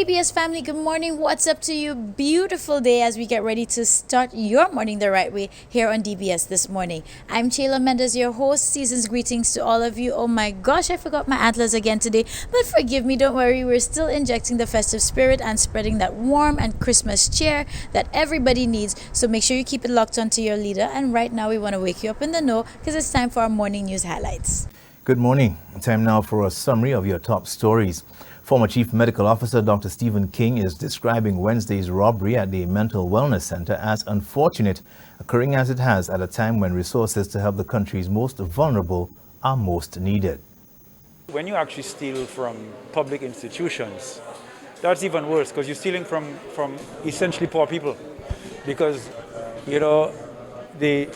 DBS family, good morning. What's up to you? Beautiful day as we get ready to start your morning the right way here on DBS this morning. I'm Chayla Mendes, your host. Season's greetings to all of you. Oh my gosh, I forgot my atlas again today, but forgive me, don't worry. We're still injecting the festive spirit and spreading that warm and Christmas cheer that everybody needs. So make sure you keep it locked onto your leader. And right now, we want to wake you up in the know because it's time for our morning news highlights. Good morning. Time now for a summary of your top stories. Former Chief Medical Officer Dr. Stephen King is describing Wednesday's robbery at the Mental Wellness Center as unfortunate, occurring as it has at a time when resources to help the country's most vulnerable are most needed. When you actually steal from public institutions, that's even worse because you're stealing from essentially poor people. Because, you know, the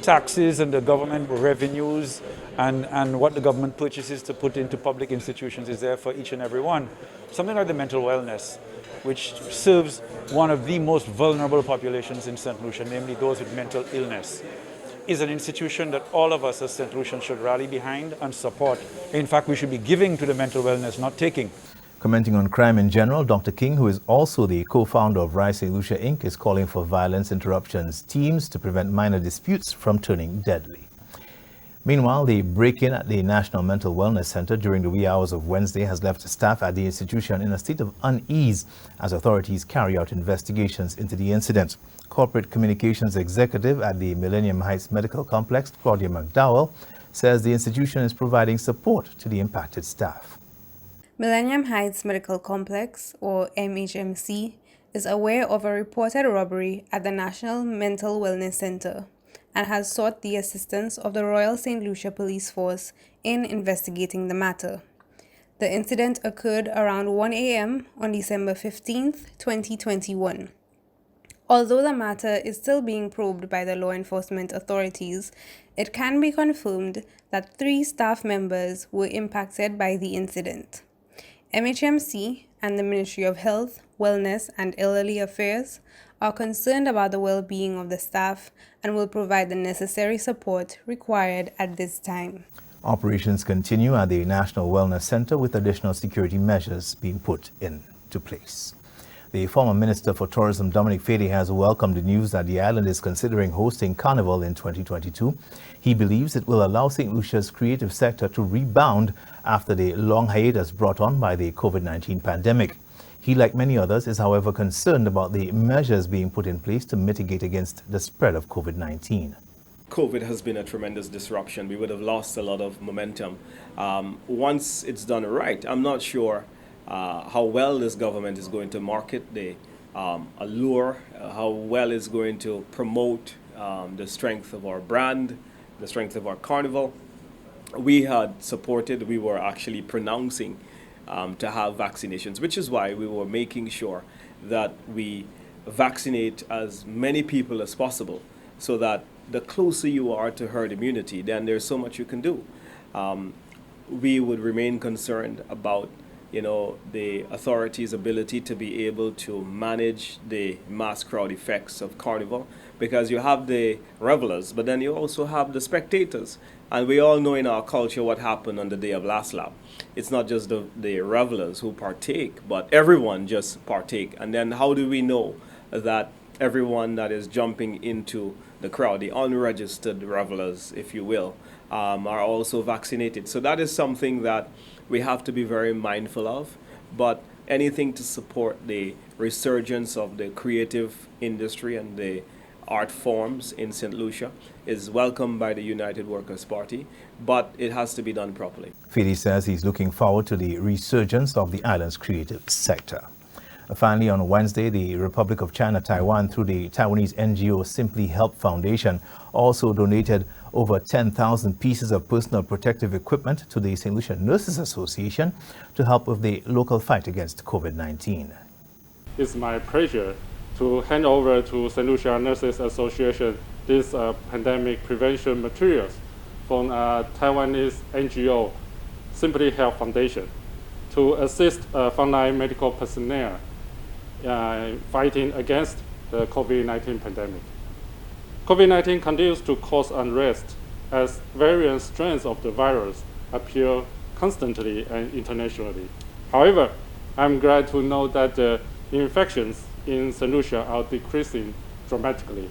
taxes and the government revenues and what the government purchases to put into public institutions is there for each and every one. Something like the mental wellness, which serves one of the most vulnerable populations in St. Lucia, namely those with mental illness, is an institution that all of us as St. Lucians should rally behind and support. In fact, we should be giving to the mental wellness, not taking. Commenting on crime in general, Dr. King, who is also the co-founder of Rise St. Lucia Inc., is calling for violence interruptions teams to prevent minor disputes from turning deadly. Meanwhile, the break-in at the National Mental Wellness Center during the wee hours of Wednesday has left staff at the institution in a state of unease as authorities carry out investigations into the incident. Corporate Communications Executive at the Millennium Heights Medical Complex, Claudia McDowell, says the institution is providing support to the impacted staff. Millennium Heights Medical Complex, or MHMC, is aware of a reported robbery at the National Mental Wellness Center and has sought the assistance of the Royal St. Lucia Police Force in investigating the matter. The incident occurred around 1 a.m. on December 15, 2021. Although the matter is still being probed by the law enforcement authorities, it can be confirmed that 3 staff members were impacted by the incident. MHMC and the Ministry of Health, Wellness and Elderly Affairs are concerned about the well-being of the staff and will provide the necessary support required at this time. Operations continue at the National Wellness Center with additional security measures being put into place. The former Minister for Tourism, Dominic Fedee, has welcomed the news that the island is considering hosting Carnival in 2022. He believes it will allow St. Lucia's creative sector to rebound after the long hiatus brought on by the COVID-19 pandemic. He, like many others, is however concerned about the measures being put in place to mitigate against the spread of COVID-19. COVID has been a tremendous disruption. We would have lost a lot of momentum. Once it's done right, I'm not sure how well this government is going to market the allure, how well it's going to promote the strength of our brand, the strength of our carnival. We had supported, we were actually pronouncing to have vaccinations, which is why we were making sure that we vaccinate as many people as possible, so that the closer you are to herd immunity, then there's so much you can do. We would remain concerned about the authorities' ability to be able to manage the mass crowd effects of Carnival, because you have the revelers, but then you also have the spectators. And we all know in our culture what happened on the day of Last Lap. It's not just the revelers who partake, but everyone just partake. And then how do we know that everyone that is jumping into the crowd, the unregistered revelers, if you will, are also vaccinated? So that is something that we have to be very mindful of, but anything to support the resurgence of the creative industry and the art forms in St. Lucia is welcomed by the United Workers' Party, but it has to be done properly. Fedee says he's looking forward to the resurgence of the island's creative sector. Finally, on Wednesday, the Republic of China Taiwan, through the Taiwanese NGO Simply Help Foundation, also donated over 10,000 pieces of personal protective equipment to the St. Lucia Nurses Association to help with the local fight against COVID-19. It's my pleasure to hand over to St. Lucia Nurses Association these pandemic prevention materials from Taiwanese NGO Simply Help Foundation to assist frontline medical personnel fighting against the COVID-19 pandemic. COVID-19 continues to cause unrest as variant strains of the virus appear constantly and internationally. However, I'm glad to know that the infections in St. Lucia are decreasing dramatically.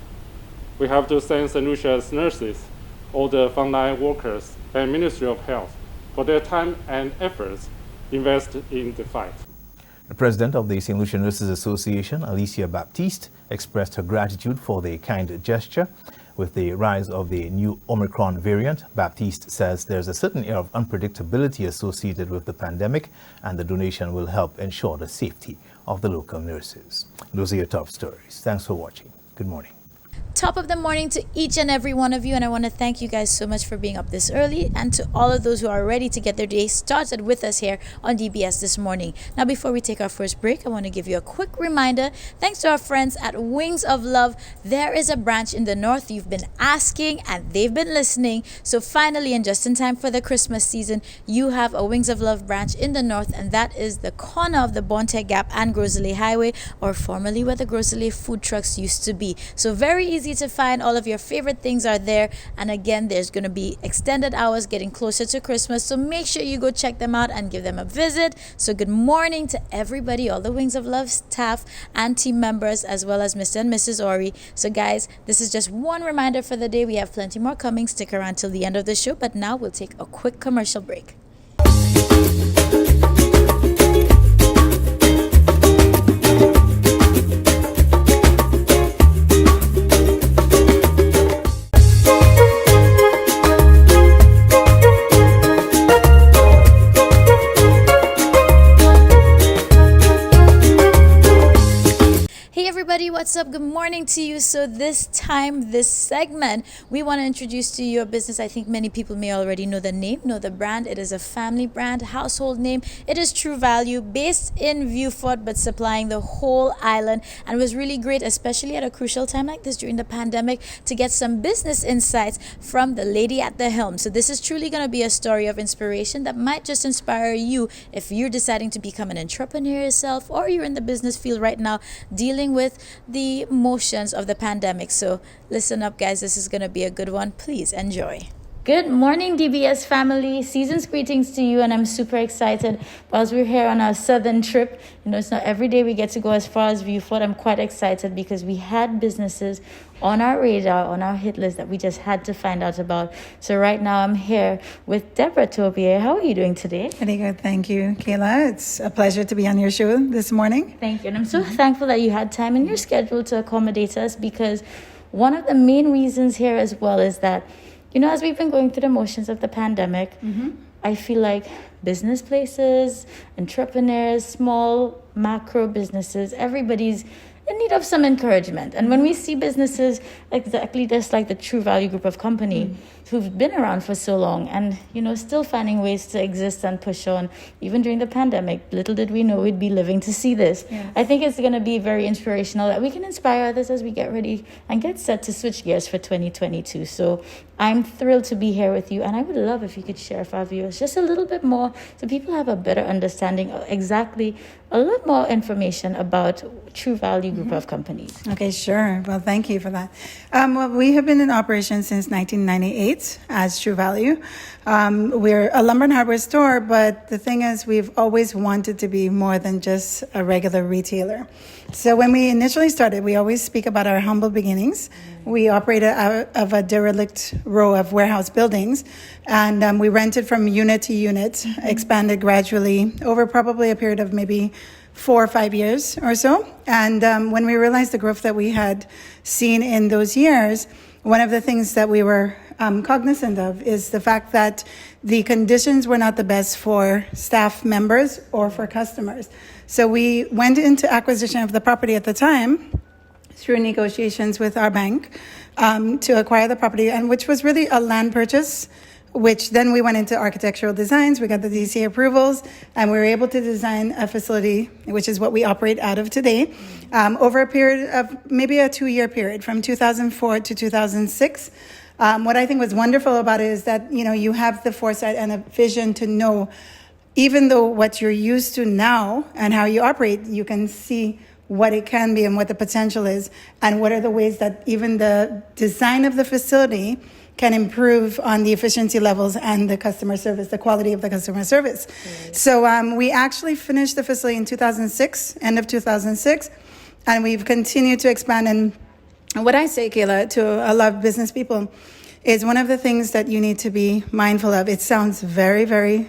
We have to thank St. Lucia's nurses, all the frontline workers, and Ministry of Health for their time and efforts invested in the fight. The president of the St. Lucia Nurses Association, Alicia Baptiste, expressed her gratitude for the kind gesture. With the rise of the new Omicron variant, Baptiste says there's a certain air of unpredictability associated with the pandemic, and the donation will help ensure the safety of the local nurses. Those are your top stories. Thanks for watching. Good morning. Top of the morning to each and every one of you, and I want to thank you guys so much for being up this early, and to all of those who are ready to get their day started with us here on DBS this morning. Now, before we take our first break, I want to give you a quick reminder. Thanks to our friends at Wings of Love, there is a branch in the north. You've been asking and they've been listening, so finally, and just in time for the Christmas season, you have a Wings of Love branch in the north, and that is the corner of the Bonte Gap and Grosley Highway, or formerly where the Grosley food trucks used to be. So very easy to find. All of your favorite things are there, and again, there's going to be extended hours getting closer to Christmas, so make sure you go check them out and give them a visit. So good morning to everybody, all the Wings of Love staff and team members, as well as Mr. and Mrs. Ori. So guys, this is just one reminder for the day. We have plenty more coming. Stick around till the end of the show, but now we'll take a quick commercial break. What's up? Good morning to you. So this segment, we want to introduce to you a business. I think many people may already know the name, know the brand. It is a family brand, household name. It is True Value, based in Vieux Fort, but supplying the whole island, and was really great, especially at a crucial time like this during the pandemic, to get some business insights from the lady at the helm. So this is truly going to be a story of inspiration that might just inspire you if you're deciding to become an entrepreneur yourself, or you're in the business field right now dealing with the motions of the pandemic. So listen up, guys. This is going to be a good one. Please enjoy. Good morning, DBS family. Season's greetings to you, and I'm super excited. Whilst we're here on our southern trip, it's not every day we get to go as far as Vieux Fort. I'm quite excited because we had businesses on our radar, on our hit list, that we just had to find out about. So right now I'm here with Deborah Tobier. How are you doing today? Pretty good, thank you, Kayla. It's a pleasure to be on your show this morning. Thank you, and I'm so thankful that you had time in your schedule to accommodate us, because one of the main reasons here as well is that, as we've been going through the motions of the pandemic, I feel like business places, entrepreneurs, small, macro businesses, everybody's in need of some encouragement. And when we see businesses exactly just like the True Value group of company who've been around for so long and, still finding ways to exist and push on, even during the pandemic, little did we know we'd be living to see this. Yes. I think it's going to be very inspirational that we can inspire others as we get ready and get set to switch gears for 2022. So I'm thrilled to be here with you, and I would love if you could share with our viewers just a little bit more so people have a better understanding of exactly a lot more information about True Value group of companies. Okay, sure. Well, thank you for that. Well, we have been in operation since 1998 as True Value. We're a lumber and hardware store, but the thing is, we've always wanted to be more than just a regular retailer. So when we initially started, we always speak about our humble beginnings. We operated out of a derelict row of warehouse buildings, and we rented from unit to unit, expanded gradually over probably a period of maybe 4 or 5 years or so. And when we realized the growth that we had seen in those years, one of the things that we were cognizant of is the fact that the conditions were not the best for staff members or for customers. So we went into acquisition of the property at the time through negotiations with our bank to acquire the property, and which was really a land purchase, which then we went into architectural designs. We got the DCA approvals, and we were able to design a facility, which is what we operate out of today, over a period of maybe a 2-year period from 2004 to 2006. What I think was wonderful about it is that, you have the foresight and a vision to know, even though what you're used to now and how you operate, you can see what it can be and what the potential is, and what are the ways that even the design of the facility can improve on the efficiency levels and the customer service, the quality of the customer service. So we actually finished the facility in 2006, end of 2006, and we've continued to expand. And what I say, Kayla, to a lot of business people is one of the things that you need to be mindful of. It sounds very, very,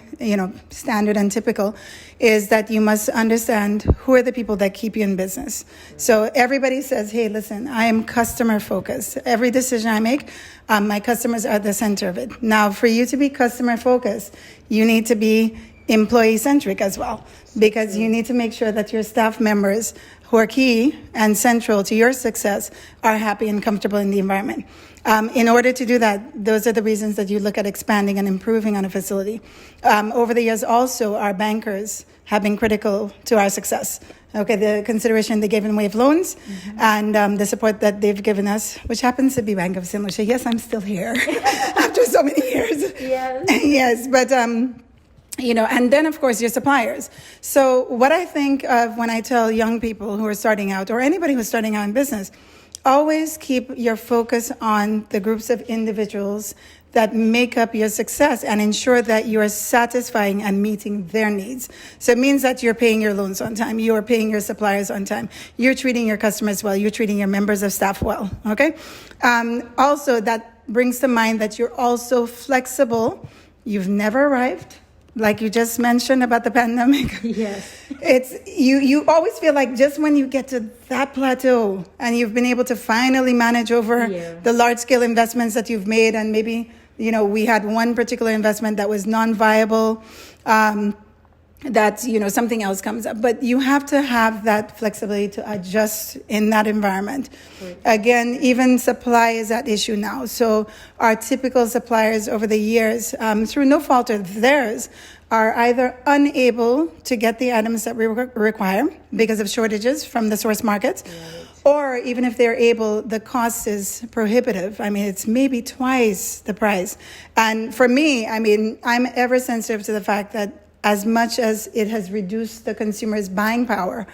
standard and typical, is that you must understand who are the people that keep you in business. So everybody says, hey, listen, I am customer focused. Every decision I make, my customers are at the center of it. Now, for you to be customer focused, you need to be employee centric as well, because you need to make sure that your staff members who are key and central to your success are happy and comfortable in the environment. In order to do that, those are the reasons that you look at expanding and improving on a facility. Over the years also, our bankers have been critical to our success. Okay, the consideration they gave in way of loans and the support that they've given us, which happens to be Bank of St. Lucia. Yes, I'm still here after so many years. Yes. Yes, but and then of course your suppliers. So what I think of when I tell young people who are starting out, or anybody who's starting out in business, always keep your focus on the groups of individuals that make up your success and ensure that you are satisfying and meeting their needs. So it means that you're paying your loans on time, you are paying your suppliers on time, you're treating your customers well, you're treating your members of staff well, okay? Also, that brings to mind that you're also flexible. You've never arrived. Like you just mentioned about the pandemic. Yes. It's you always feel like just when you get to that plateau and you've been able to finally manage over the large scale investments that you've made, and maybe, we had one particular investment that was non-viable, that, something else comes up. But you have to have that flexibility to adjust in that environment. Right. Again, even supply is at issue now. So our typical suppliers over the years, through no fault of theirs, are either unable to get the items that we require because of shortages from the source markets, or even if they're able, the cost is prohibitive. I mean, it's maybe twice the price. And for me, I'm ever sensitive to the fact that as much as it has reduced the consumer's buying power,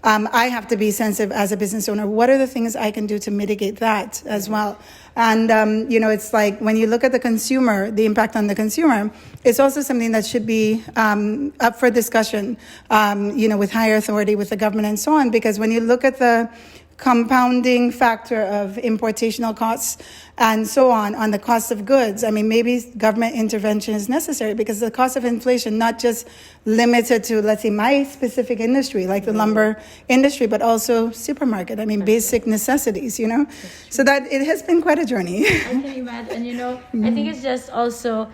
I have to be sensitive as a business owner. What are the things I can do to mitigate that as well? And, it's like when you look at the consumer, the impact on the consumer, it's also something that should be up for discussion, with higher authority, with the government and so on. Because when you look at the compounding factor of importational costs and so on the cost of goods, maybe government intervention is necessary, because the cost of inflation, not just limited to, let's say, my specific industry, like the lumber industry, but also supermarket, basic necessities, So that it has been quite a journey. I can imagine, I think it's just also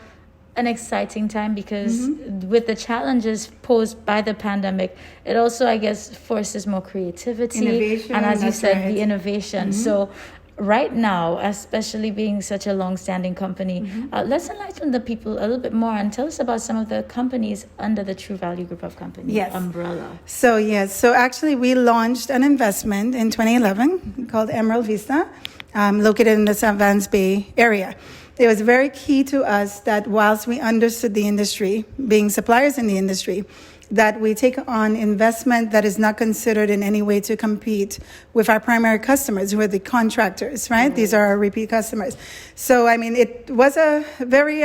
an exciting time, because with the challenges posed by the pandemic, it also, I guess, forces more creativity, innovation, and as you said, the innovation. So right now, especially being such a long-standing company, let's enlighten the people a little bit more and tell us about some of the companies under the True Value Group of Companies umbrella. So actually we launched an investment in 2011 called Emerald Vista, located in the St. Vance Bay area. It was very key to us that whilst we understood the industry, being suppliers in the industry, that we take on investment that is not considered in any way to compete with our primary customers, who are the contractors, right? These are our repeat customers. So, it was a very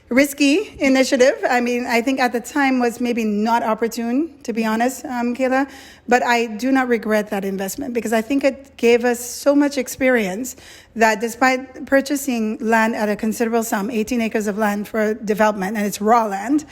risky initiative. I think at the time was maybe not opportune, to be honest, Kayla, but I do not regret that investment, because I think it gave us so much experience that despite purchasing land at a considerable sum, 18 acres of land for development, and it's raw land,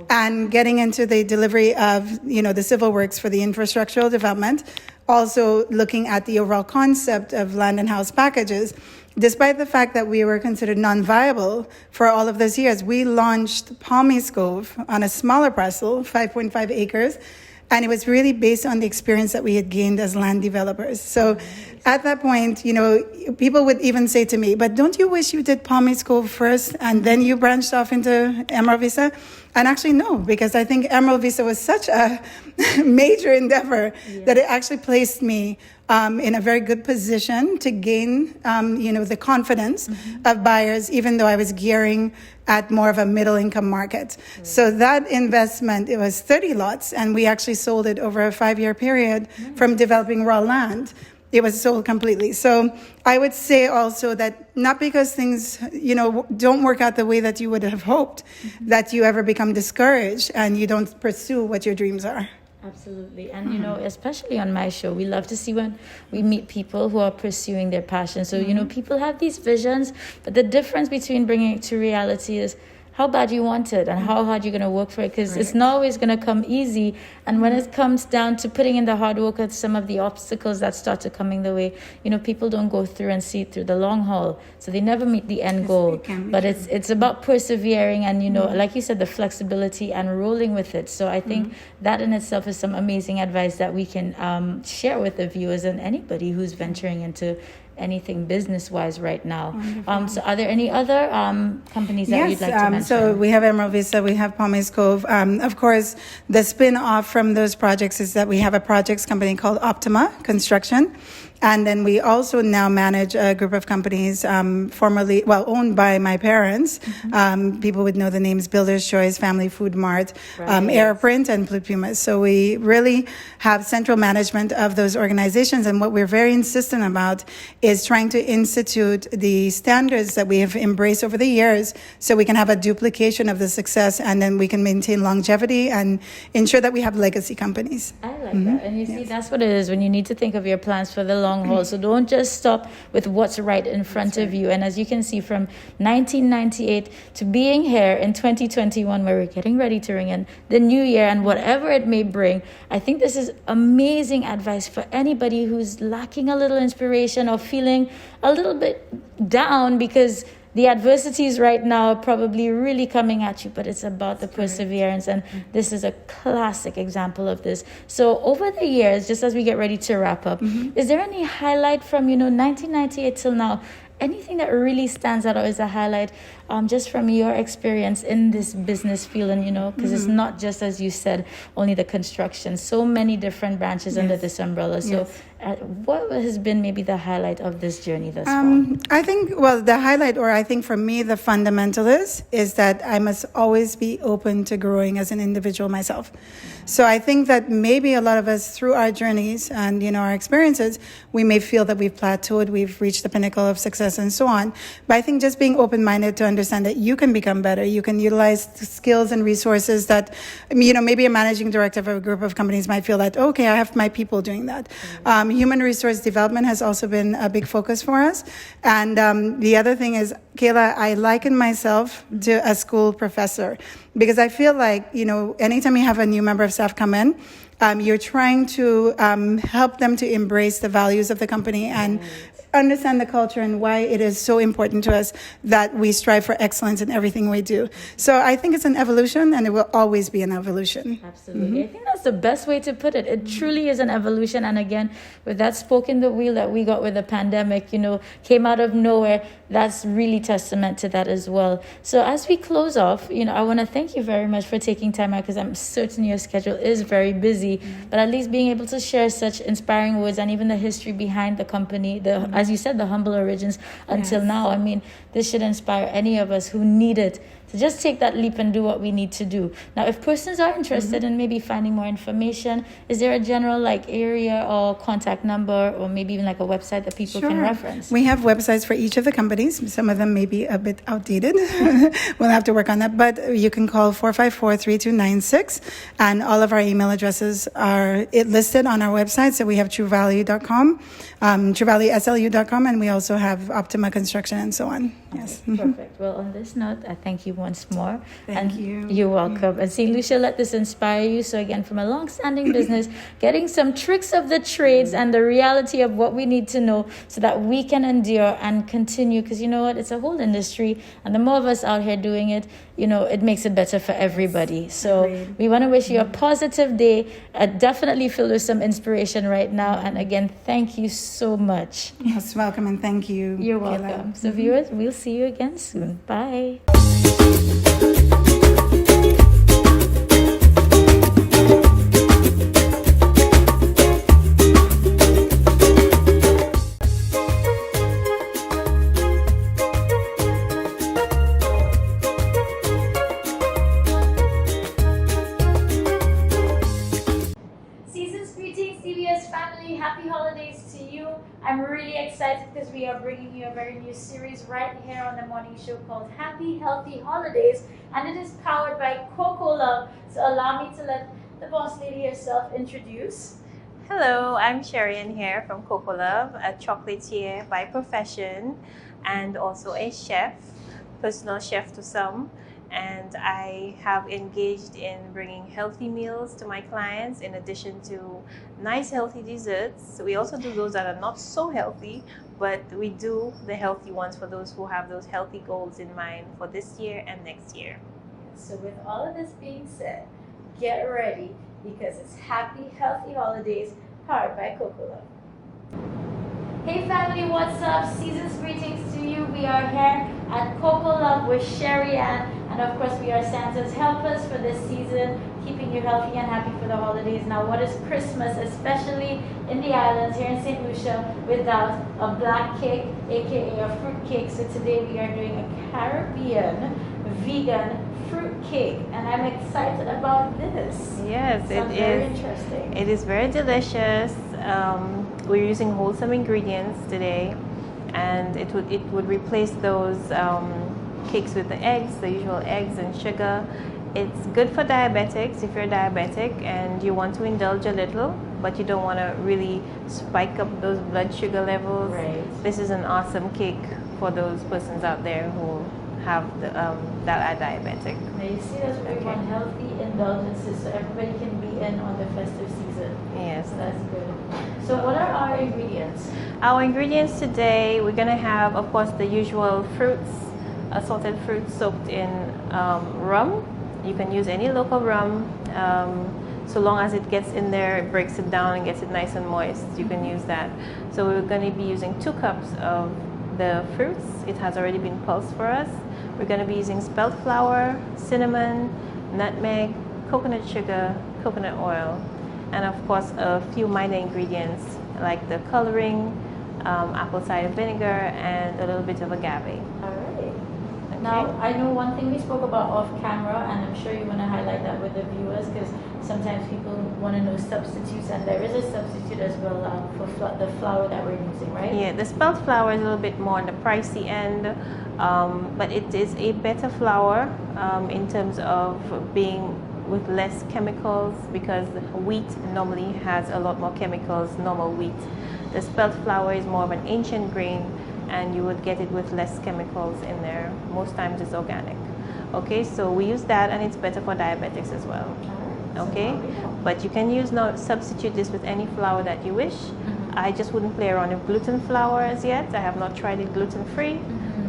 and getting into the delivery of, the civil works for the infrastructural development, also looking at the overall concept of land and house packages. Despite the fact that we were considered non-viable for all of those years, we launched Palmy's Cove on a smaller parcel, 5.5 acres, and it was really based on the experience that we had gained as land developers. So at that point, people would even say to me, but don't you wish you did Palmy's Cove first and then you branched off into Emerald Vista? And actually, no, because I think Emerald Vista was such a major endeavor that it actually placed me in a very good position to gain, the confidence of buyers, even though I was gearing at more of a middle-income market. So that investment, it was 30 lots, and we actually sold it over a 5-year period from developing raw land. It was sold completely. So I would say also that not because things, don't work out the way that you would have hoped, that you ever become discouraged and you don't pursue what your dreams are. Absolutely. And, especially on my show, we love to see when we meet people who are pursuing their passion. So, people have these visions, but the difference between bringing it to reality is how bad you want it and how hard you're going to work for it, because it's not always going to come easy. And when it comes down to putting in the hard work at some of the obstacles that start to coming the way, people don't go through and see it through the long haul. So they never meet the end goal. But it's about persevering and, like you said, the flexibility and rolling with it. So I think that in itself is some amazing advice that we can share with the viewers and anybody who's venturing into anything business-wise right now. So are there any other companies that you'd like to mention? So we have Emerald Vista, we have Palmy's Cove. Of course, the spin-off from those projects is that we have a projects company called Optima Construction. And then we also now manage a group of companies formerly, owned by my parents. People would know the names Builder's Choice, Family Food Mart, Airprint, and Blue Pumas. So we really have central management of those organizations. And what we're very insistent about is trying to institute the standards that we have embraced over the years so we can have a duplication of the success and then we can maintain longevity and ensure that we have legacy companies. I like that. And you see, that's what it is when you need to think of your plans for the long haul. So don't just stop with what's right in front of you. And as you can see, from 1998 to being here in 2021, where we're getting ready to ring in the new year and whatever it may bring, I think this is amazing advice for anybody who's lacking a little inspiration or feeling a little bit down because the adversities right now are probably really coming at you, but it's about the perseverance. And this is a classic example of this. So over the years, just as we get ready to wrap up, is there any highlight from, 1998 till now? Anything that really stands out or is a highlight just from your experience in this business field? And, because it's not just, as you said, only the construction, so many different branches under this umbrella. So what has been maybe the highlight of this journey thus far? I think, the highlight, or I think for me, the fundamental is that I must always be open to growing as an individual myself. So I think that maybe a lot of us through our journeys and, our experiences, we may feel that we've plateaued, we've reached the pinnacle of success and so on. But I think just being open-minded to understand that you can become better, you can utilize skills and resources that, maybe a managing director of a group of companies might feel that, okay, I have my people doing that. Human resource development has also been a big focus for us. And the other thing is, Kayla, I liken myself to a school professor because I feel like, anytime you have a new member of staff come in, you're trying to help them to embrace the values of the company and understand the culture and why it is so important to us that we strive for excellence in everything we do. So I think it's an evolution and it will always be an evolution. Absolutely. I think that's the best way to put it. It truly is an evolution. And again, with that spoke in the wheel that we got with the pandemic, came out of nowhere, that's really testament to that as well. So as we close off, I want to thank you very much for taking time out because I'm certain your schedule is very busy, but at least being able to share such inspiring words and even the history behind the company, as you said, the humble origins until now. I mean, this should inspire any of us who need it to just take that leap and do what we need to do. Now, if persons are interested in maybe finding more information, is there a general area or contact number or maybe even a website that people can reference? We have websites for each of the companies. Some of them may be a bit outdated. We'll have to work on that. But you can call 454-3296 and all of our email addresses are listed on our website. So we have truevalue.com, truevalueslu.com, and we also have Optima Construction and so on. Yes. Perfect. Well, on this note, I thank you once more. Thank you. You're welcome. And St. Lucia, let this inspire you. So again, from a long-standing business, getting some tricks of the trades and the reality of what we need to know so that we can endure and continue. Because you know what? It's a whole industry. And the more of us out here doing it, it makes it better for everybody. So we want to wish you a positive day. Definitely filled with some inspiration right now. And again, thank you so much. Yes, welcome and thank you. You're welcome. So viewers, we'll see you again soon. Bye. Season's greetings, CBS family. Happy holidays to you. I'm really excited because we are bringing you a very new series right here on the morning show called Happy Healthy Holidays, and it is powered by Coco Love. So allow me to let the boss lady herself introduce. Hello, I'm Sherian here from Coco Love, a chocolatier by profession and also a chef, personal chef to some. And I have engaged in bringing healthy meals to my clients in addition to nice healthy desserts. We also do those that are not so healthy, but we do the healthy ones for those who have those healthy goals in mind for this year and next year. So with all of this being said, get ready because it's Happy Healthy Holidays powered by Coco Love. Hey family, what's up? Season's greetings to you. We are here at Coco Love with Sherry Ann, and of course we are Santa's helpers for this season, keeping you healthy and happy for the holidays. Now what is Christmas, especially in the islands here in St. Lucia, without a black cake, aka a fruit cake? So today we are doing a Caribbean vegan fruit cake, and I'm excited about this. Yes, Sounds very interesting. It is very delicious. We're using wholesome ingredients today, and it would replace those cakes with the eggs, the usual eggs and sugar. It's good for diabetics if you're diabetic and you want to indulge a little, but you don't want to really spike up those blood sugar levels. Right. This is an awesome cake for those persons out there who have that are diabetic. Now you see that's where we want healthy indulgences so everybody can be in on the festive season. Yes. So that's good. So what are our ingredients? Our ingredients today, we're going to have, of course, the usual fruits, assorted fruits soaked in rum. You can use any local rum. So long as it gets in there, it breaks it down and gets it nice and moist, you can use that. So we're going to be using 2 cups of the fruits. It has already been pulsed for us. We're going to be using spelt flour, cinnamon, nutmeg, coconut sugar, coconut oil, and of course a few minor ingredients like the coloring, apple cider vinegar, and a little bit of agave. All right. Okay. Now, I know one thing we spoke about off camera, and I'm sure you want to highlight that with the viewers because sometimes people want to know substitutes, and there is a substitute as well for the flour that we're using, right? Yeah, the spelt flour is a little bit more on the pricey end, but it is a better flour in terms of being with less chemicals, because wheat normally has a lot more chemicals, normal wheat. The spelt flour is more of an ancient grain, and you would get it with less chemicals in there. Most times it's organic. Okay, so we use that, and it's better for diabetics as well. Okay, but you can substitute this with any flour that you wish. I just wouldn't play around with gluten flour as yet. I have not tried it gluten-free,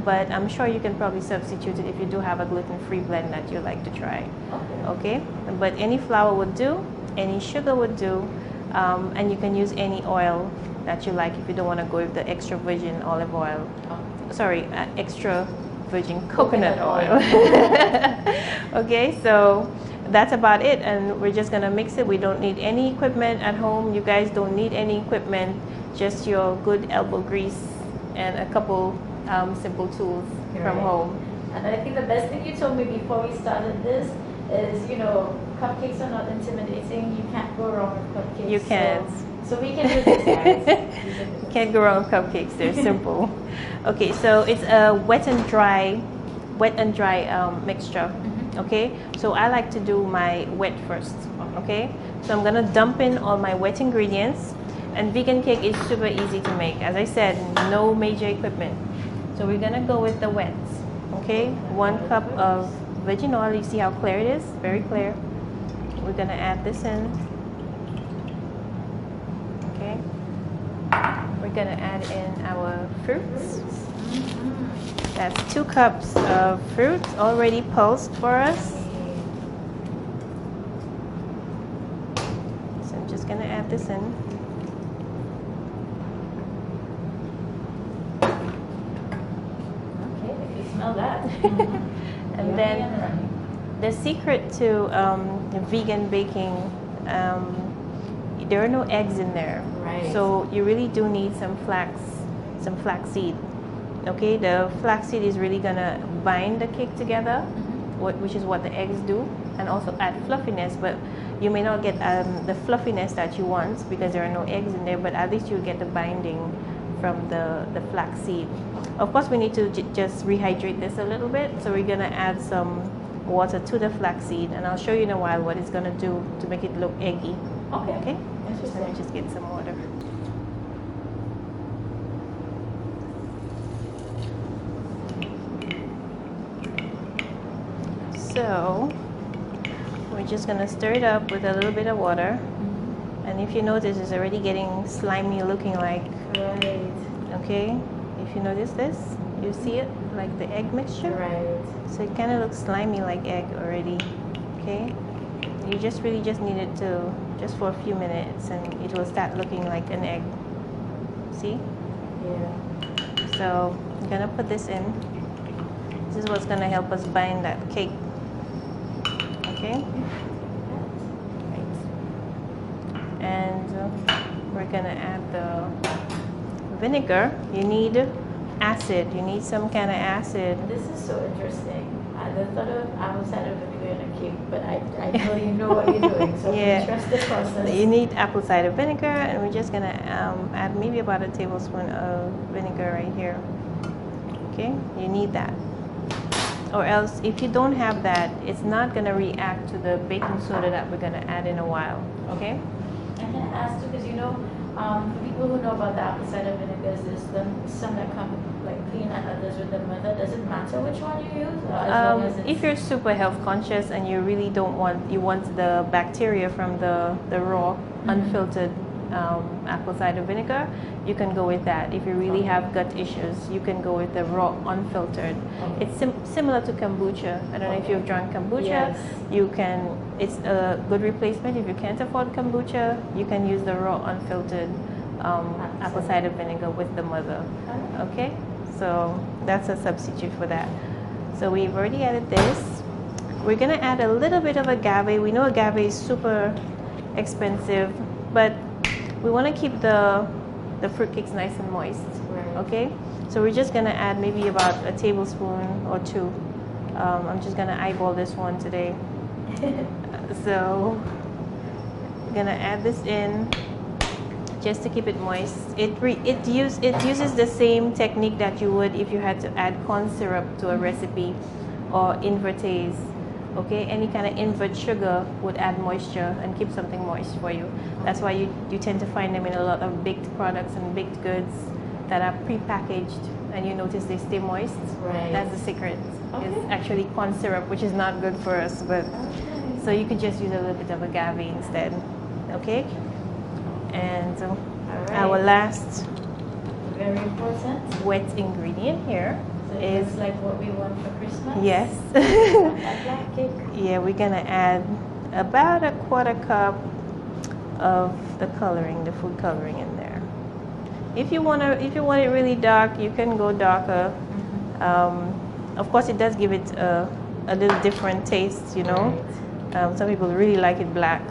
but I'm sure you can probably substitute it if you do have a gluten-free blend that you like to try. Okay, but any flour would do, any sugar would do, and you can use any oil that you like if you don't want to go with the extra virgin olive oil. Sorry, extra virgin coconut oil. Okay, so that's about it, and we're just gonna mix it. We don't need any equipment at home. You guys don't need any equipment, just your good elbow grease and a couple simple tools from home. And I think the best thing you told me before we started this is, you know, cupcakes are not intimidating. You can't go wrong with cupcakes. You can't. So we can do this, guys. You can't go wrong with cupcakes. They're simple. Okay, so it's a wet and dry mixture. Okay, so I like to do my wet first. Okay, so I'm gonna dump in all my wet ingredients, and vegan cake is super easy to make. As I said, no major equipment. So we're gonna go with the wet. Okay, 1 cup of virgin oil. You see how clear it is? Very clear. We're gonna add this in. Okay, we're gonna add in our fruits. That's 2 cups of fruit already pulsed for us. So I'm just gonna add this in. Okay, if you smell that. And then the secret to vegan baking, there are no eggs in there. Right. So you really do need some flaxseed. Okay, the flaxseed is really gonna bind the cake together, which is what the eggs do, and also add fluffiness. But you may not get the fluffiness that you want because there are no eggs in there. But at least you get the binding from the flaxseed. Of course, we need to just rehydrate this a little bit. So we're gonna add some water to the flaxseed, and I'll show you in a while what it's gonna do to make it look eggy. Okay. So let me just get some water. So we're just gonna stir it up with a little bit of water. And if you notice, it's already getting slimy looking like. Right. Okay. If you notice this, you see it like the egg mixture. Right. So it kind of looks slimy like egg already. Okay. You just really just need it to just for a few minutes, and it will start looking like an egg. See? Yeah. So I'm gonna put this in. This is what's gonna help us bind that cake. Okay. And we're gonna add the vinegar. You need acid. You need some kind of acid. This is so interesting. I never thought of apple cider vinegar in a cake, but I know you know what you're doing. So Yeah. trust the process. You need apple cider vinegar, and we're just gonna add maybe about a tablespoon of vinegar right here. Okay, you need that. Or else, if you don't have that, it's not gonna react to the baking soda that we're gonna add in a while. Okay. I'm gonna ask too, because for people who know about the apple cider vinegars, there's some that come like clean and others with the mother. Does it matter which one you use? Or as long as it's... If you're super health conscious and you really don't want, you want the bacteria from the raw, unfiltered apple cider vinegar, you can go with that. If you really have gut issues, you can go with the raw, unfiltered. It's similar to kombucha. I don't know if you've drunk kombucha. Yes. You can. It's a good replacement. If you can't afford kombucha, you can use the raw, unfiltered apple cider vinegar with the mother. Okay, so that's a substitute for that. So we've already added this. We're gonna add a little bit of agave. We know agave is super expensive, but we want to keep the fruitcakes nice and moist. Right. Okay, so we're just gonna add maybe about a tablespoon or two. I'm just gonna eyeball this one today. So we're gonna add this in just to keep it moist. It uses the same technique that you would if you had to add corn syrup to a recipe or invertase. Okay, any kind of invert sugar would add moisture and keep something moist for you. That's why you tend to find them in a lot of baked products and baked goods that are pre-packaged, and you notice they stay moist. Right. That's the secret. It's actually corn syrup, which is not good for us, but so you could just use a little bit of agave instead. Okay, and our last very important wet ingredient here so is it's like what we want for Christmas. yes. A black cake. Yeah, we're gonna add about a quarter cup of the coloring, the food coloring in there. If you want it really dark, you can go darker. Of course, it does give it a little different taste, you know. Some people really like it black,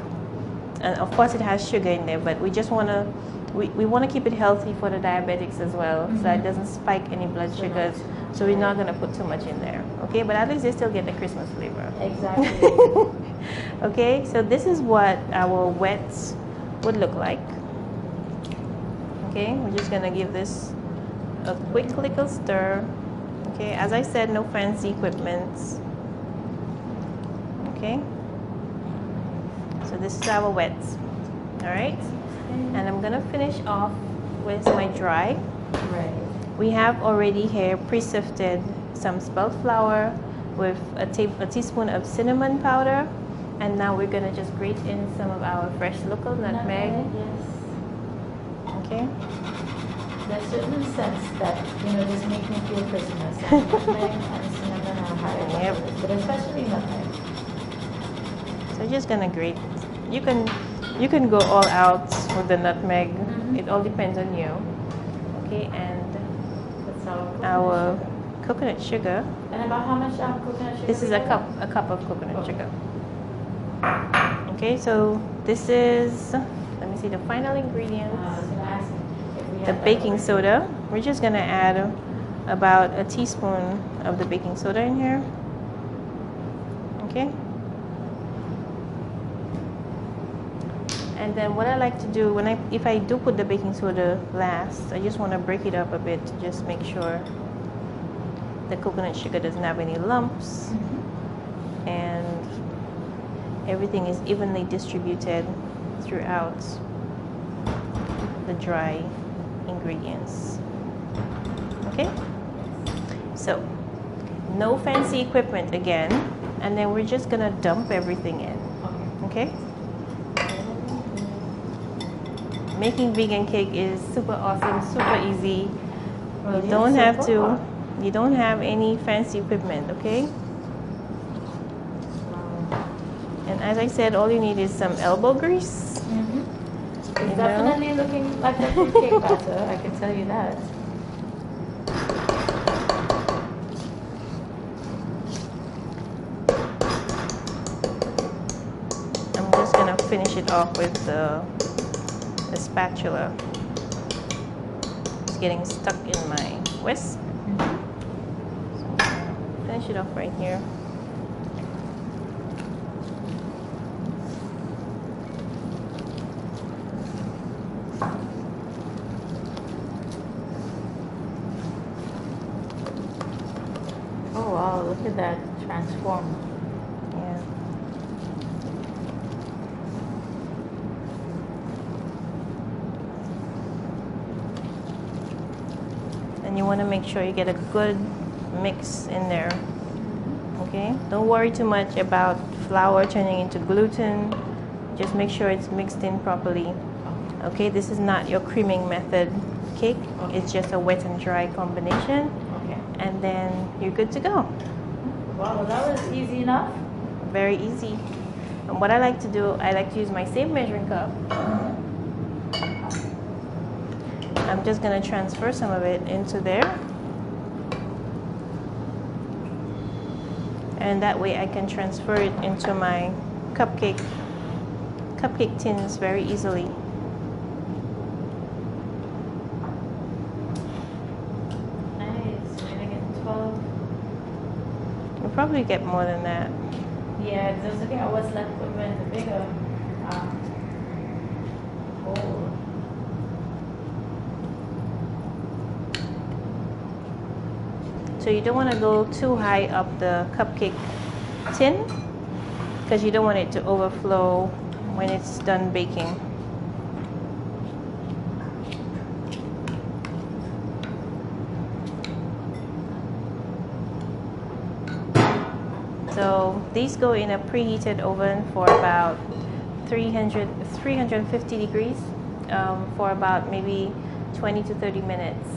and of course, it has sugar in there. But we just wanna we want to keep it healthy for the diabetics as well, so it doesn't spike any blood sugars. So we're not gonna put too much in there, okay? But at least they still get the Christmas flavor. Exactly. Okay, so this is what our wet would look like. Okay, we're just gonna give this a quick little stir. Okay, as I said, no fancy equipment. Okay, so this is our wet. All right, and I'm gonna finish off with my dry. Right. We have already here pre-sifted some spelt flour with a teaspoon of cinnamon powder, and now we're gonna just grate in some of our fresh local nutmeg. Yes. Okay. There's certain scents that just make me feel Christmas. And nutmeg and cinnamon are higher, Yep. but especially nutmeg. So just gonna grate. You can go all out with the nutmeg. It all depends on you. Okay, and That's our coconut sugar. And about how much coconut sugar? This is a cup of coconut sugar. Okay, so this is, let me see the final ingredients. I was gonna ask if we The have that baking already. soda. We're just gonna add about a teaspoon of the baking soda in here. Okay. And then what I like to do if I do put the baking soda last, I just want to break it up a bit to just make sure the coconut sugar doesn't have any lumps and everything is evenly distributed throughout the dry ingredients. Okay? So, no fancy equipment again, and then we're just gonna dump everything in. Okay? Making vegan cake is super awesome, super easy. You don't have to, you don't have any fancy equipment, okay? And as I said, all you need is some elbow grease. It's definitely looking like a fruit cake batter, I can tell you that. I'm just gonna finish it off with the spatula. It's getting stuck in my whisk. So finish it off right here. Oh wow, look at that transform. Yeah. And you want to make sure you get a good mix in there. Okay? Don't worry too much about flour turning into gluten. Just make sure it's mixed in properly. Okay? This is not your creaming method cake. It's just a wet and dry combination. Okay. And then you're good to go. Wow, that was easy enough. Very easy. And what I like to do, I like to use my same measuring cup. I'm just going to transfer some of it into there. And that way I can transfer it into my cupcake tins very easily. Nice. We're gonna get 12. You'll probably get more than that. Yeah, just looking at what's left with the bigger bowl. So you don't want to go too high up the cupcake tin because you don't want it to overflow when it's done baking. So these go in a preheated oven for about 350 degrees for about maybe 20 to 30 minutes.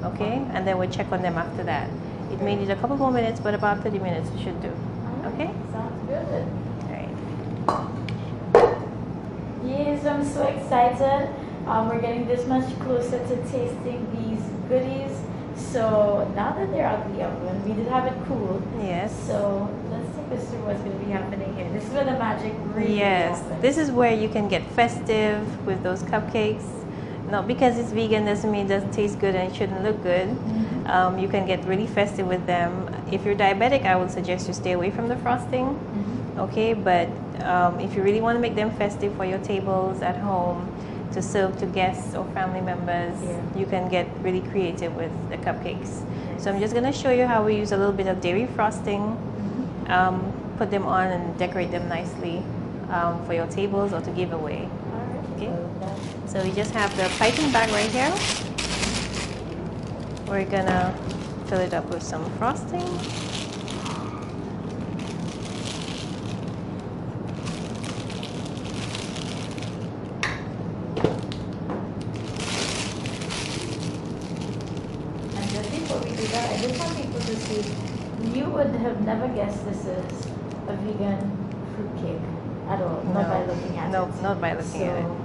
Okay, and then we'll check on them after that. It may need a couple more minutes, but about 30 minutes should do. Okay? Sounds good. All right. Yes, I'm so excited. We're getting this much closer to tasting these goodies. So now that they're out of the oven, we did have it cool. Yes. So let's take us through what's going to be happening here. This is where the magic really Yes. happens. This is where you can get festive with those cupcakes. Not because it's vegan doesn't mean it doesn't taste good and it shouldn't look good. You can get really festive with them. If you're diabetic, I would suggest you stay away from the frosting. Okay, but if you really want to make them festive for your tables at home to serve to guests or family members, you can get really creative with the cupcakes. So I'm just going to show you how we use a little bit of dairy frosting, put them on and decorate them nicely for your tables or to give away. Okay. So we just have the piping bag right here. We're gonna fill it up with some frosting. And just before we do that, I just want people to see, you would have never guessed this is a vegan fruitcake at all, not by looking at it. No, not by looking at it. So,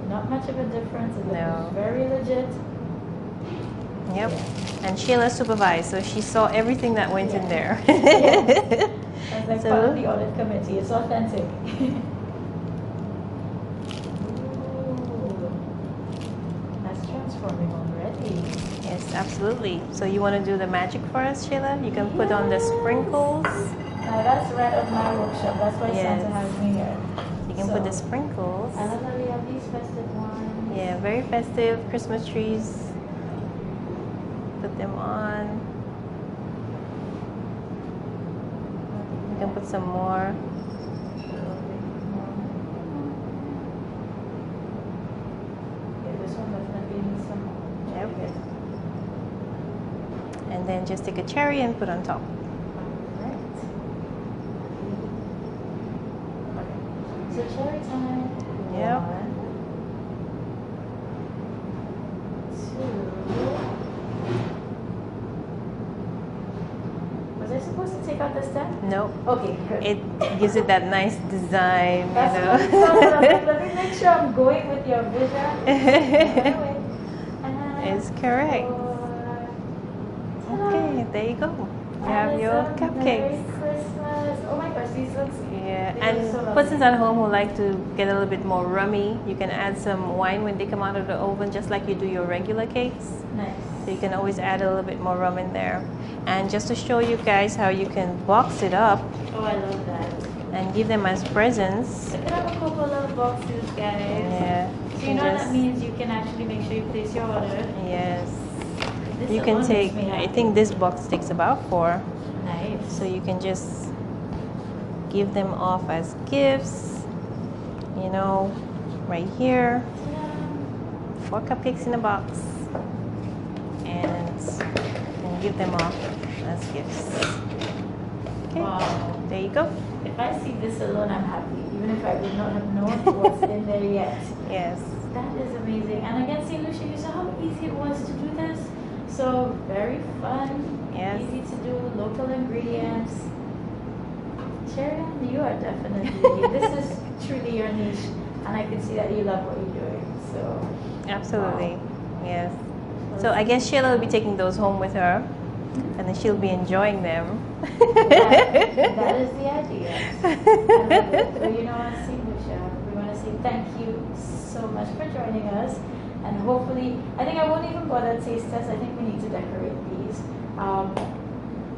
not much of a difference. It No. looks very legit. Yep. And Sheila supervised, so she saw everything that went in there. As like So- part of the audit committee. It's authentic. Ooh. That's transforming already. Yes, absolutely. So you want to do the magic for us, Sheila? You can put on the sprinkles. Now that's right up my workshop. That's why Yes. Santa has me here. You can put the sprinkles. I love that we have these festive ones. Yeah, very festive Christmas trees. Put them on. You can put some more. Yeah, this one definitely needs some. Yep. And then just take a cherry and put on top. Right. So cherry time. Yep. 1, 2. Was I supposed to take out the stem? Nope. Okay, good. It gives it that nice design, That's you what I know. thought. Let me make sure I'm going with your vision. It's correct. Okay, there you go. You have your Merry cupcakes. Christmas. Oh my gosh, these look. Yeah, They and look so lovely. persons at home who like to get a little bit more rummy, you can add some wine when they come out of the oven, just like you do your regular cakes. Nice. So you can always add a little bit more rum in there. And just to show you guys how you can box it up Oh, I love that. and give them as presents. Look at our Coca-Cola boxes, guys. Yeah. So you know what that means you can actually make sure you place your order. Yes. This You can alone take, makes me I happy. think this box takes about 4. Nice. So you can just give them off as gifts, you know, right here. 4 cupcakes in a box. And give them off as gifts. Okay, Wow. there you go. If I see this alone, I'm happy. Even if I would not have known what's in there yet. Yes. That is amazing. And again, St. Lucia, you saw how easy it was to do this. So very fun, Yes. easy to do, local ingredients. Sharon, you are definitely, this is truly your niche. And I can see that you love what you're doing. So Absolutely. Yes. So I guess Sheila will be taking those home with her, and then she'll be enjoying them. that is the idea. And well, you know, St. Lucia, we want to say thank you so much for joining us. And hopefully, I think I won't even bother taste test. I think we need to decorate these.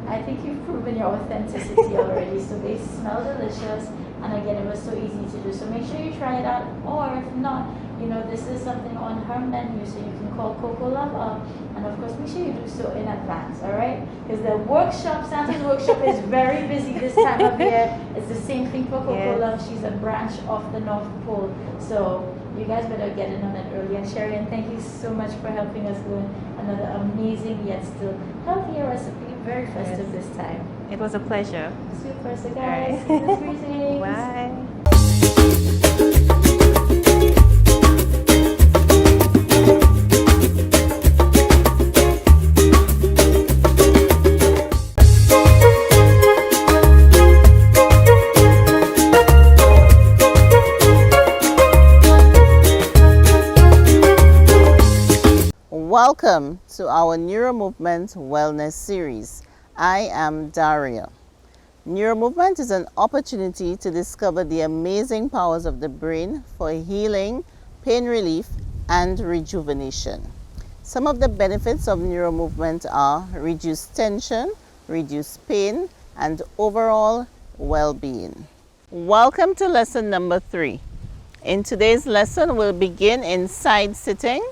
I think you've proven your authenticity already. So they smell delicious. And again, it was so easy to do. So make sure you try it out. Or if not, you know, this is something on her menu. So you can call Coco Love up. And of course, make sure you do so in advance, all right? Because the workshop, Santa's workshop is very busy this time of year. It's the same thing for Coco Yes. Love. She's a branch of the North Pole. So you guys better get in on it early. And Sharon, thank you so much for helping us learn another amazing yet still healthier recipe. Very festive Yes. this time. It was a pleasure. Super. So All guys, right. season's greetings. Bye. Welcome to our Neuromovement Wellness Series. I am Daria. Neuromovement is an opportunity to discover the amazing powers of the brain for healing, pain relief, and rejuvenation. Some of the benefits of neuromovement are reduced tension, reduced pain, and overall well-being. Welcome to lesson number 3. In today's lesson, we'll begin in side sitting.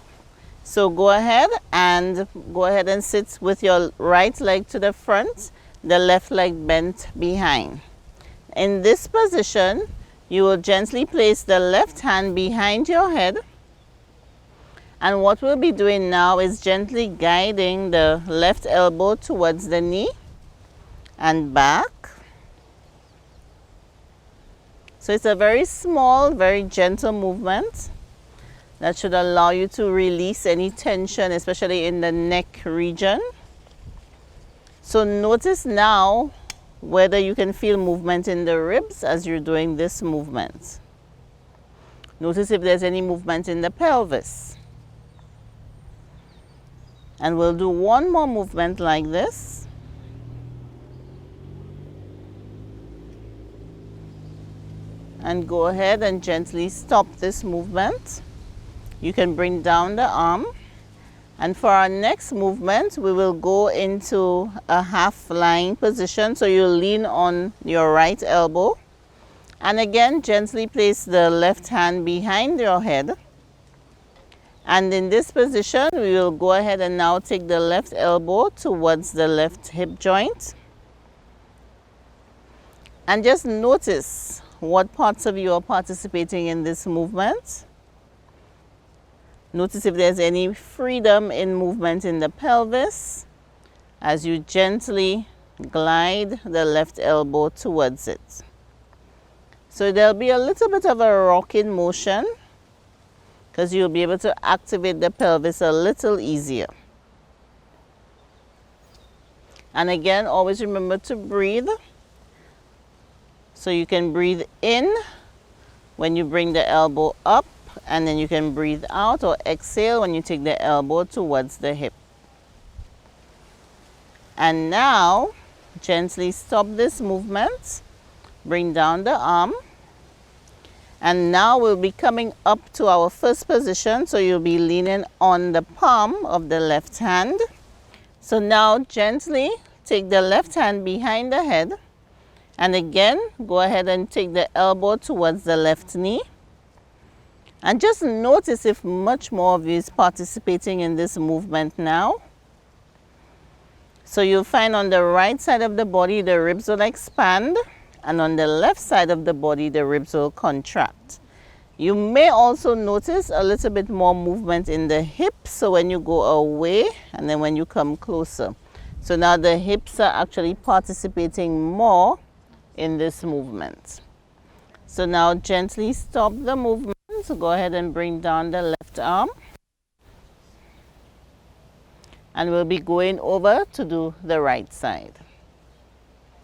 So go ahead and sit with your right leg to the front, the left leg bent behind. In this position, you will gently place the left hand behind your head. And what we'll be doing now is gently guiding the left elbow towards the knee and back. So it's a very small, very gentle movement that should allow you to release any tension, especially in the neck region. So notice now whether you can feel movement in the ribs as you're doing this movement. Notice if there's any movement in the pelvis. And we'll do one more movement like this. And go ahead and gently stop this movement. You can bring down the arm And for our next movement, we will go into a half lying position. So you lean on your right elbow. And again, gently place the left hand behind your head. And in this position, we will go ahead and now take the left elbow towards the left hip joint. And just notice what parts of you are participating in this movement. Notice if there's any freedom in movement in the pelvis as you gently glide the left elbow towards it. So there'll be a little bit of a rocking motion because you'll be able to activate the pelvis a little easier. And again, always remember to breathe. So you can breathe in when you bring the elbow up, and then you can breathe out or exhale when you take the elbow towards the hip. And now, gently stop this movement. Bring down the arm. And now we'll be coming up to our first position. So you'll be leaning on the palm of the left hand. So now gently take the left hand behind the head. And again, go ahead and take the elbow towards the left knee. And just notice if much more of you is participating in this movement now. So you'll find on the right side of the body, the ribs will expand. And on the left side of the body, the ribs will contract. You may also notice a little bit more movement in the hips. So when you go away and then when you come closer. So now the hips are actually participating more in this movement. So now gently stop the movement. So go ahead and bring down the left arm. And we'll be going over to do the right side.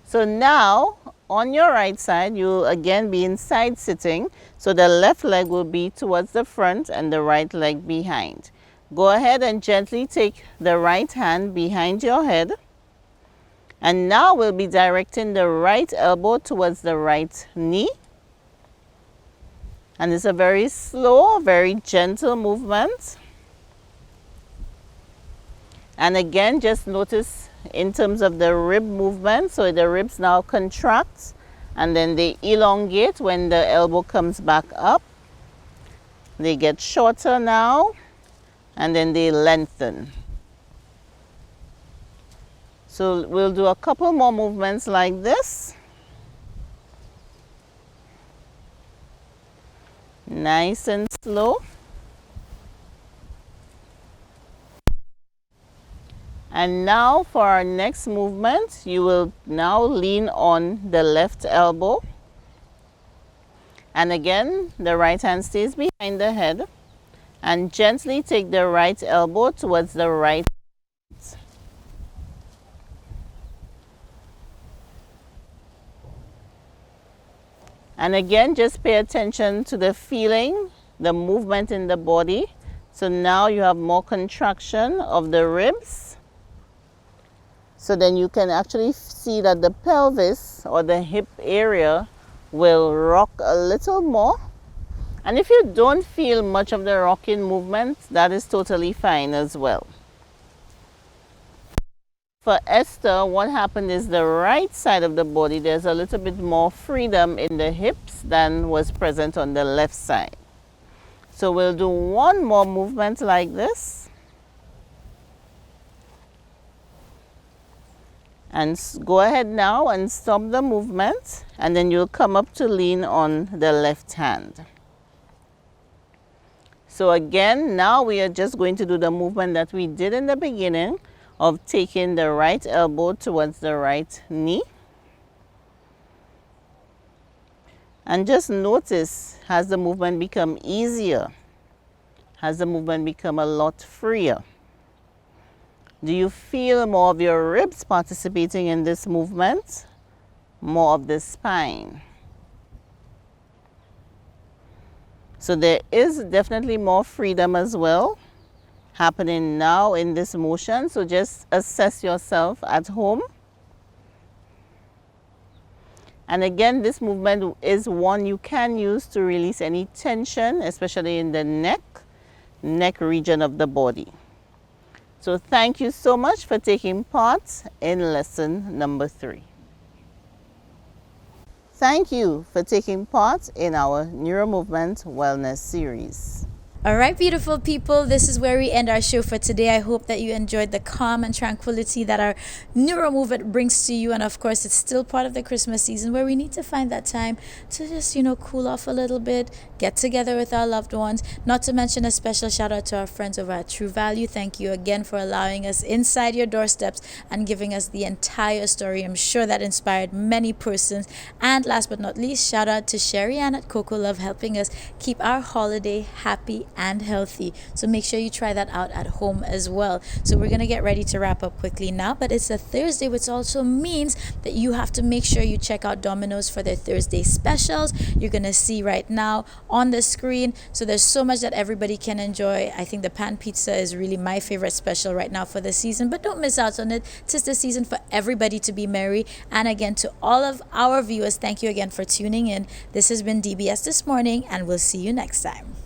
So now on your right side, you'll again be in side sitting. So the left leg will be towards the front and the right leg behind. Go ahead and gently take the right hand behind your head. And now we'll be directing the right elbow towards the right knee. And it's a very slow, very gentle movement. And again, just notice in terms of the rib movement. So the ribs now contract and then they elongate when the elbow comes back up. They get shorter now and then they lengthen. So we'll do a couple more movements like this. Nice and slow. And now for our next movement, you will now lean on the left elbow. And again, the right hand stays behind the head. And gently take the right elbow towards the right. And again, just pay attention to the feeling, the movement in the body. So now you have more contraction of the ribs. So then you can actually see that the pelvis or the hip area will rock a little more. And if you don't feel much of the rocking movement, that is totally fine as well. For Esther, what happened is the right side of the body, there's a little bit more freedom in the hips than was present on the left side. So we'll do one more movement like this. And go ahead now and stop the movement. And then you'll come up to lean on the left hand. So again, now we are just going to do the movement that we did in the beginning, of taking the right elbow towards the right knee. And just notice, has the movement become easier? Has the movement become a lot freer? Do you feel more of your ribs participating in this movement? More of the spine? So there is definitely more freedom as well happening now in this motion. So just assess yourself at home. And again, this movement is one you can use to release any tension, especially in the neck region of the body. So thank you so much for taking part in lesson number 3. Thank you for taking part in our Neuromovement Wellness series. All right, beautiful people, this is where we end our show for today. I hope that you enjoyed the calm and tranquility that our Neuro Movement brings to you. And of course, it's still part of the Christmas season where we need to find that time to just, cool off a little bit, get together with our loved ones. Not to mention a special shout out to our friends over at True Value. Thank you again for allowing us inside your doorsteps and giving us the entire story. I'm sure that inspired many persons. And last but not least, shout out to Sherry Ann at Coco Love helping us keep our holiday happy and healthy. So make sure you try that out at home as well. So we're gonna get ready to wrap up quickly now, but it's a Thursday, which also means that you have to make sure you check out Domino's for their Thursday specials. You're gonna see right now on the screen. So there's so much that everybody can enjoy. I think the pan pizza is really my favorite special right now for the season, but don't miss out on it. 'Tis the season for everybody to be merry. And again, to all of our viewers, thank you again for tuning in. This has been DBS This Morning, and we'll see you next time.